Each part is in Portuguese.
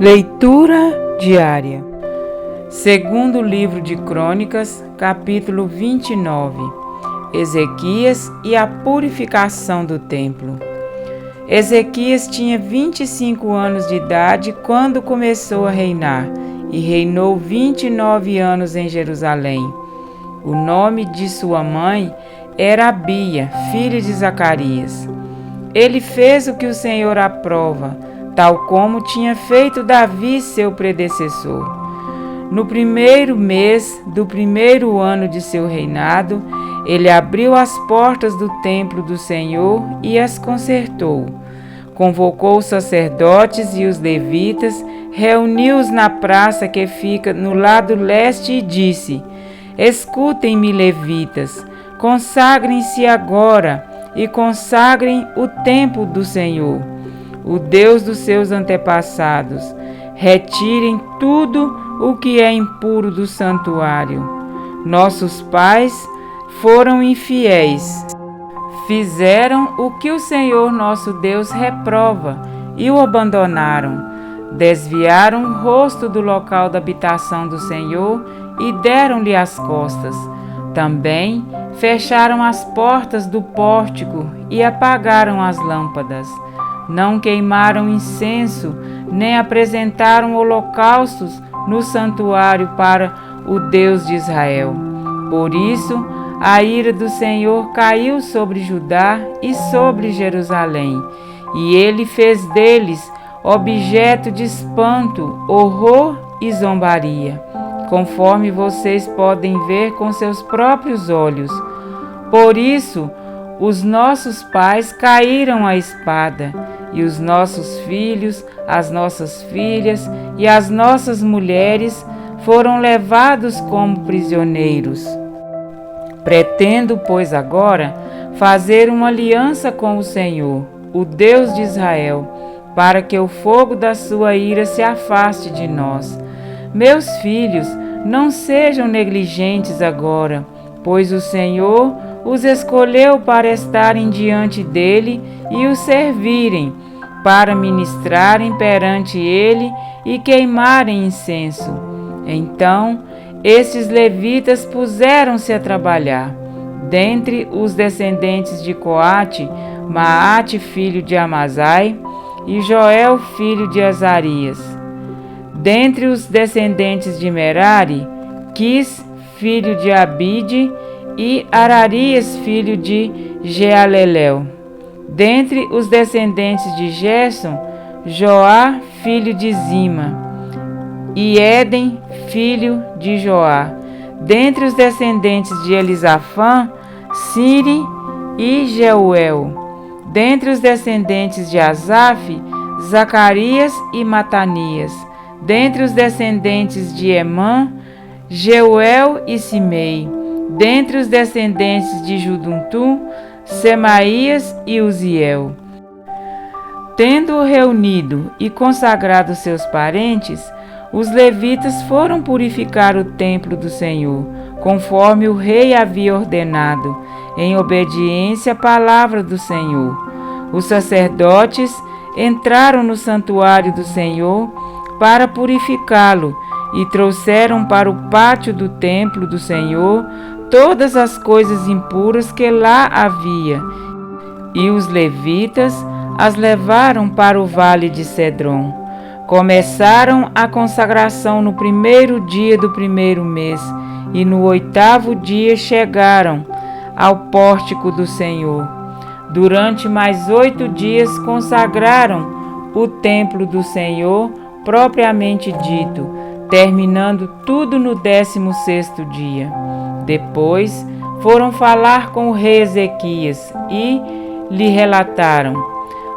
Leitura diária. Segundo livro de Crônicas, capítulo 29. Ezequias e a purificação do templo. Ezequias tinha 25 anos de idade quando começou a reinar, e reinou 29 anos em Jerusalém. O nome de sua mãe era Abia, filha de Zacarias. Ele fez o que o Senhor aprova, tal como tinha feito Davi, seu predecessor. No primeiro mês do primeiro ano de seu reinado, ele abriu as portas do templo do Senhor e as consertou. Convocou os sacerdotes e os levitas, reuniu-os na praça que fica no lado leste e disse: Escutem-me, levitas, consagrem-se agora e consagrem o templo do Senhor, o Deus dos seus antepassados. Retirem tudo o que é impuro do santuário. Nossos pais foram infiéis. Fizeram o que o Senhor nosso Deus reprova e o abandonaram. Desviaram o rosto do local da habitação do Senhor e deram-lhe as costas. Também fecharam as portas do pórtico e apagaram as lâmpadas. Não queimaram incenso, nem apresentaram holocaustos no santuário para o Deus de Israel. Por isso, a ira do Senhor caiu sobre Judá e sobre Jerusalém, e ele fez deles objeto de espanto, horror e zombaria, conforme vocês podem ver com seus próprios olhos. Por isso, os nossos pais caíram à espada, e os nossos filhos, as nossas filhas e as nossas mulheres foram levados como prisioneiros. Pretendo, pois, agora fazer uma aliança com o Senhor, o Deus de Israel, para que o fogo da sua ira se afaste de nós. Meus filhos, não sejam negligentes agora, pois o Senhor os escolheu para estarem diante dele e o servirem, para ministrarem perante ele e queimarem incenso. Então, esses levitas puseram-se a trabalhar. Dentre os descendentes de Coate, Maate, filho de Amazai, e Joel, filho de Azarias. Dentre os descendentes de Merari, Quis, filho de Abide, e Ararias, filho de Jealelel. Dentre os descendentes de Gerson, Joá, filho de Zima, e Éden, filho de Joá. Dentre os descendentes de Elisafã, Siri e Jeuel. Dentre os descendentes de Asaf, Zacarias e Matanias. Dentre os descendentes de Emã, Jeuel e Simei. Dentre os descendentes de Juduntum, Semaías e Uziel. Tendo reunido e consagrado seus parentes, os levitas foram purificar o templo do Senhor, conforme o rei havia ordenado, em obediência à palavra do Senhor. Os sacerdotes entraram no santuário do Senhor para purificá-lo e trouxeram para o pátio do templo do Senhor todas as coisas impuras que lá havia, e os levitas as levaram para o vale de Cedron. Começaram a consagração no primeiro dia do primeiro mês, e no 8º dia chegaram ao pórtico do Senhor. Durante mais 8 dias consagraram o templo do Senhor propriamente dito, terminando tudo no 16º dia. Depois foram falar com o rei Ezequias e lhe relataram: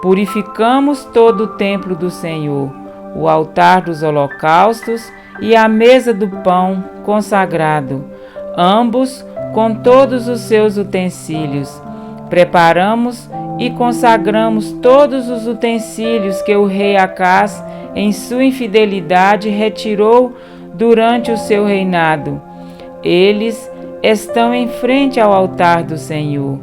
Purificamos todo o templo do Senhor, o altar dos holocaustos e a mesa do pão consagrado, ambos com todos os seus utensílios. Preparamos e consagramos todos os utensílios que o rei Acaz, em sua infidelidade, retirou durante o seu reinado. Eles estão em frente ao altar do Senhor.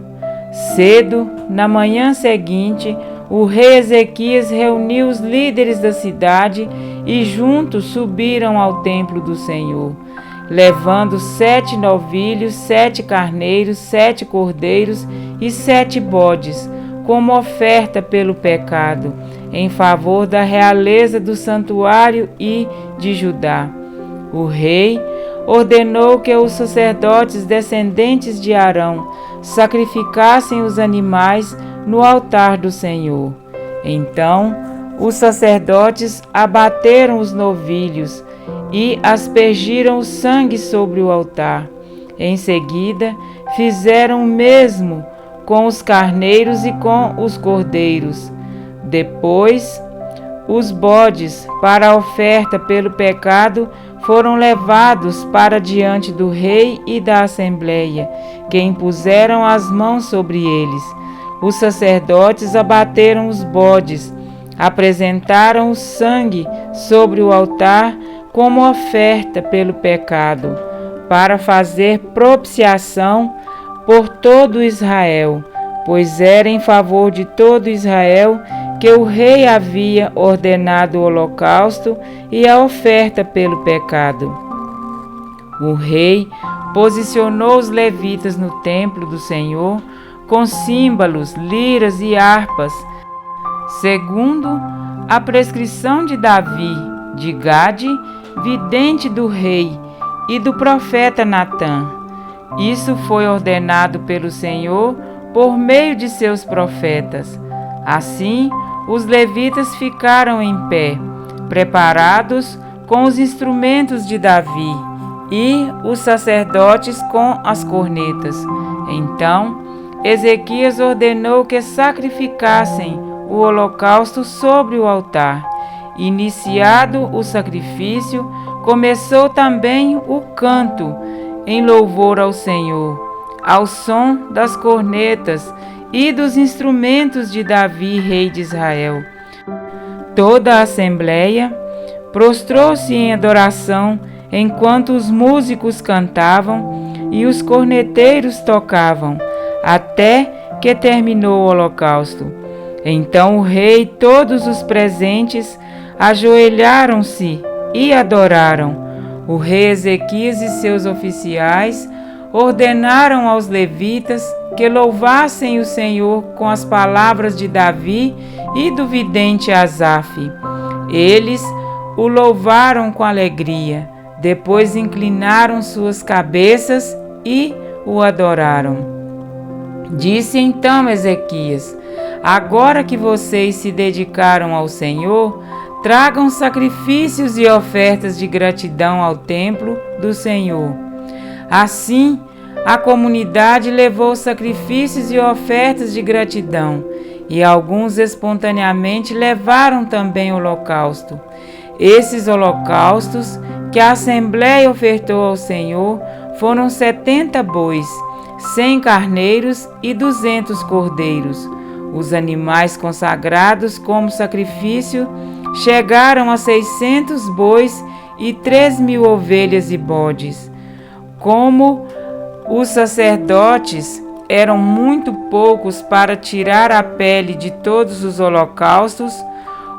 Cedo, na manhã seguinte, o rei Ezequias reuniu os líderes da cidade e juntos subiram ao templo do Senhor, levando 7 novilhos, 7 carneiros, 7 cordeiros e 7 bodes, como oferta pelo pecado, em favor da realeza do santuário e de Judá. O rei ordenou que os sacerdotes descendentes de Arão sacrificassem os animais no altar do Senhor. Então, os sacerdotes abateram os novilhos e aspergiram o sangue sobre o altar. Em seguida, fizeram o mesmo com os carneiros e com os cordeiros. Depois, os bodes para a oferta pelo pecado foram levados para diante do rei e da assembleia, que impuseram as mãos sobre eles. Os sacerdotes abateram os bodes, apresentaram o sangue sobre o altar como oferta pelo pecado, para fazer propiciação por todo Israel, pois era em favor de todo Israel que o rei havia ordenado o holocausto e a oferta pelo pecado. O rei posicionou os levitas no templo do Senhor com símbolos, liras e harpas, segundo a prescrição de Davi, de Gade, vidente do rei, e do profeta Natã. Isso foi ordenado pelo Senhor por meio de seus profetas. Assim, os levitas ficaram em pé, preparados com os instrumentos de Davi, e os sacerdotes com as cornetas. Então, Ezequias ordenou que sacrificassem o holocausto sobre o altar. Iniciado o sacrifício, começou também o canto em louvor ao Senhor, ao som das cornetas e dos instrumentos de Davi, rei de Israel. Toda a assembleia prostrou-se em adoração enquanto os músicos cantavam e os corneteiros tocavam, até que terminou o holocausto. Então o rei e todos os presentes ajoelharam-se e adoraram. O rei Ezequias e seus oficiais ordenaram aos levitas que louvassem o Senhor com as palavras de Davi e do vidente Asaf. Eles o louvaram com alegria, depois inclinaram suas cabeças e o adoraram. Disse então Ezequias: agora que vocês se dedicaram ao Senhor, tragam sacrifícios e ofertas de gratidão ao templo do Senhor. Assim, a comunidade levou sacrifícios e ofertas de gratidão, e alguns espontaneamente levaram também holocausto. Esses holocaustos que a Assembleia ofertou ao Senhor foram 70 bois, 100 carneiros e 200 cordeiros. Os animais consagrados como sacrifício chegaram a 600 bois e 3.000 ovelhas e bodes. Como os sacerdotes eram muito poucos para tirar a pele de todos os holocaustos,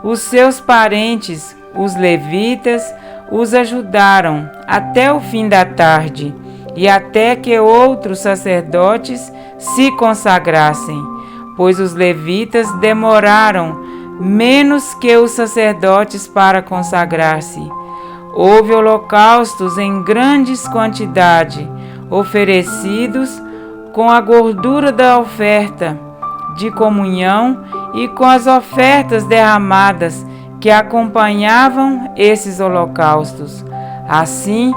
os seus parentes, os levitas, os ajudaram até o fim da tarde e até que outros sacerdotes se consagrassem, pois os levitas demoraram menos que os sacerdotes para consagrar-se. Houve holocaustos em grandes quantidades, oferecidos com a gordura da oferta de comunhão e com as ofertas derramadas que acompanhavam esses holocaustos. Assim,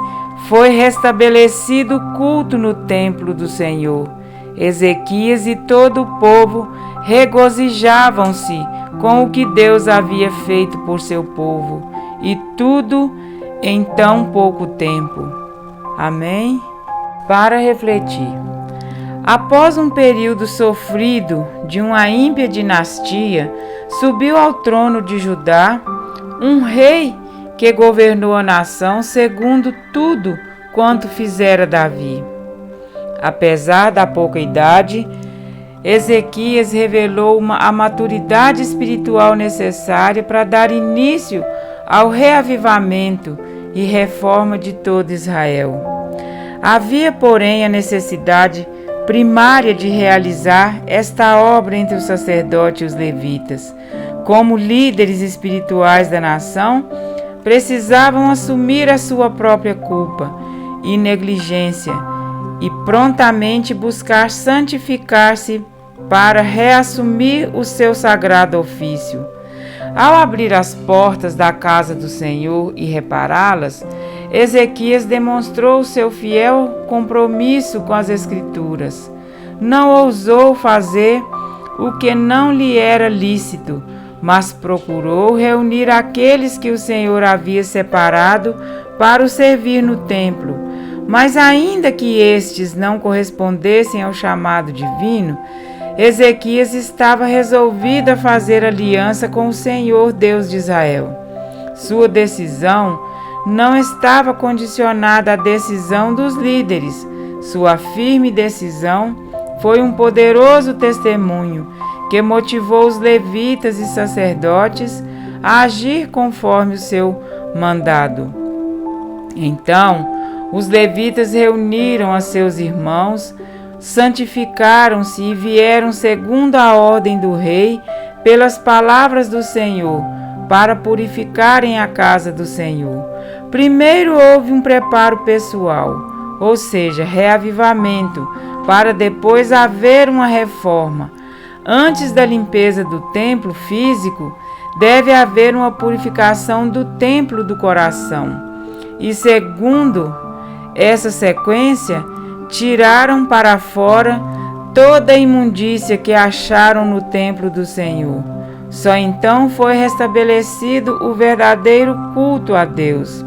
foi restabelecido o culto no templo do Senhor. Ezequias e todo o povo regozijavam-se com o que Deus havia feito por seu povo, e tudo em tão pouco tempo. Amém? Para refletir. Após um período sofrido de uma ímpia dinastia, subiu ao trono de Judá um rei que governou a nação segundo tudo quanto fizera Davi. Apesar da pouca idade, Ezequias revelou a maturidade espiritual necessária para dar início ao reavivamento e reforma de todo Israel. Havia, porém, a necessidade primária de realizar esta obra entre os sacerdotes e os levitas. Como líderes espirituais da nação, precisavam assumir a sua própria culpa e negligência e prontamente buscar santificar-se para reassumir o seu sagrado ofício. Ao abrir as portas da casa do Senhor e repará-las, Ezequias demonstrou seu fiel compromisso com as Escrituras. Não ousou fazer o que não lhe era lícito, mas procurou reunir aqueles que o Senhor havia separado para o servir no templo. Mas ainda que estes não correspondessem ao chamado divino, Ezequias estava resolvido a fazer aliança com o Senhor Deus de Israel. Sua decisão não estava condicionada à decisão dos líderes. Sua firme decisão foi um poderoso testemunho que motivou os levitas e sacerdotes a agir conforme o seu mandado. Então, os levitas reuniram a seus irmãos, santificaram-se e vieram segundo a ordem do rei pelas palavras do Senhor, para purificarem a casa do Senhor. Primeiro houve um preparo pessoal, ou seja, reavivamento, para depois haver uma reforma. Antes da limpeza do templo físico, deve haver uma purificação do templo do coração. E segundo essa sequência, tiraram para fora toda a imundícia que acharam no templo do Senhor. Só então foi restabelecido o verdadeiro culto a Deus.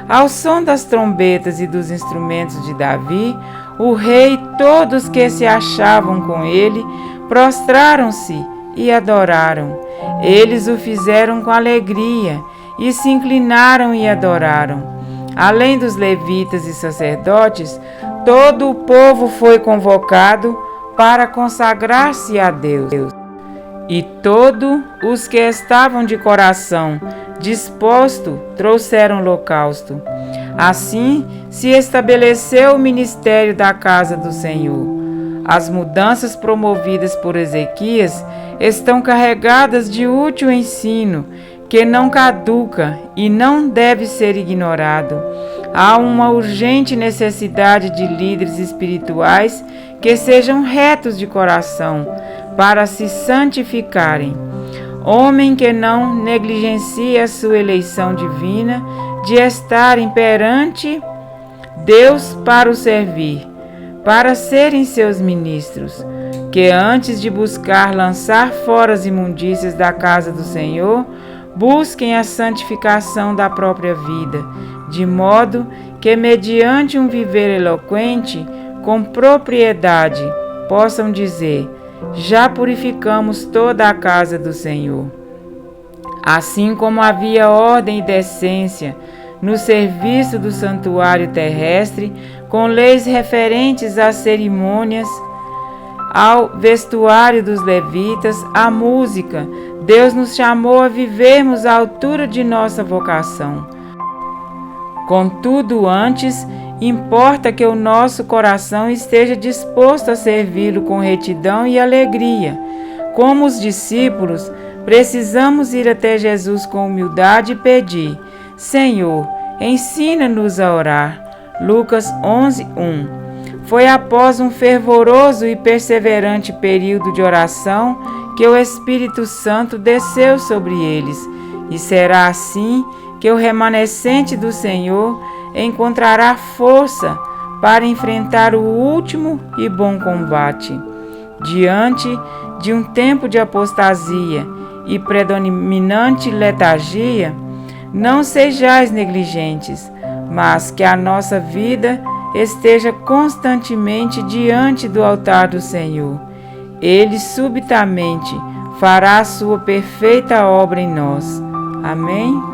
Ao som das trombetas e dos instrumentos de Davi, o rei e todos que se achavam com ele prostraram-se e adoraram. Eles o fizeram com alegria e se inclinaram e adoraram. Além dos levitas e sacerdotes, todo o povo foi convocado para consagrar-se a Deus. E todos os que estavam de coração disposto trouxeram holocausto. Assim se estabeleceu o ministério da casa do Senhor. As mudanças promovidas por Ezequias estão carregadas de útil ensino que não caduca e não deve ser ignorado. Há uma urgente necessidade de líderes espirituais que sejam retos de coração para se santificarem. Homem que não negligencie a sua eleição divina de estarem perante Deus para o servir, para serem seus ministros, que antes de buscar lançar fora as imundícias da casa do Senhor, busquem a santificação da própria vida, de modo que, mediante um viver eloquente, com propriedade, possam dizer: já purificamos toda a casa do Senhor. Assim como havia ordem e decência no serviço do santuário terrestre, com leis referentes às cerimônias, ao vestuário dos levitas, à música, Deus nos chamou a vivermos à altura de nossa vocação. Contudo, antes, importa que o nosso coração esteja disposto a servi-lo com retidão e alegria. Como os discípulos, precisamos ir até Jesus com humildade e pedir: Senhor, ensina-nos a orar. Lucas 11:1. Foi após um fervoroso e perseverante período de oração que o Espírito Santo desceu sobre eles, e será assim que o remanescente do Senhor encontrará força para enfrentar o último e bom combate. Diante de um tempo de apostasia e predominante letargia, não sejais negligentes, mas que a nossa vida esteja constantemente diante do altar do Senhor. Ele subitamente fará a sua perfeita obra em nós. Amém?